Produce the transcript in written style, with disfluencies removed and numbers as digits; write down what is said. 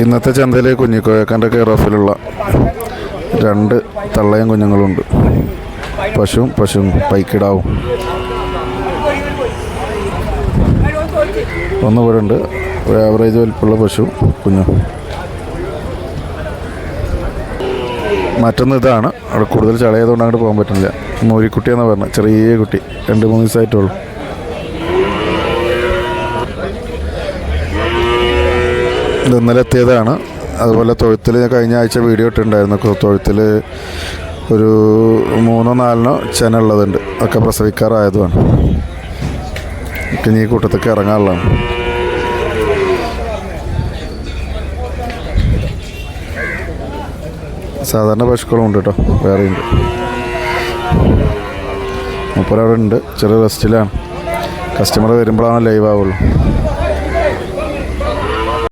ഇന്നത്തെ ചന്തയിൽ കുഞ്ഞിക്കോയക്കാൻ്റെ കെയർ ഓഫിലുള്ള 2 തള്ളയും കുഞ്ഞുങ്ങളുണ്ട്. പശുവും പൈക്കിടാവും. ഒന്ന് ഇവിടെ ഉണ്ട്, ഒരു ആവറേജ് വലിപ്പമുള്ള പശു കുഞ്ഞും. മറ്റൊന്ന് ഇതാണ്, അവിടെ കൂടുതൽ ചളയതുകൊണ്ട് അങ്ങോട്ട് പോകാൻ പറ്റുന്നില്ല. മൂരിക്കുട്ടിയെന്നാണ് പറഞ്ഞത്, ചെറിയ കുട്ടി, 2-3 ദിവസമായിട്ടുള്ളൂ. ഇത് ഇന്നലെ എത്തിയതാണ്. അതുപോലെ തൊഴുത്തിൽ ഞാൻ കഴിഞ്ഞ ആഴ്ച വീഡിയോ ഇട്ടിട്ടുണ്ടായിരുന്നു. തൊഴുത്തിൽ ഒരു 3-4 ചെന ഉള്ളതുണ്ട്. ഒക്കെ പ്രസവിക്കാറായതുമാണ്. ഇനി ഈ കൂട്ടത്തൊക്കെ ഇറങ്ങാനുള്ളതാണ്. സാധാരണ പശുക്കളും ഉണ്ട് കേട്ടോ, വേറെയുണ്ട്. മുപ്പരവിടെ ഉണ്ട്, ചെറിയ റെസ്റ്റിലാണ്. കസ്റ്റമർ വരുമ്പോഴാണ് ലൈവ് ആവുള്ളൂ.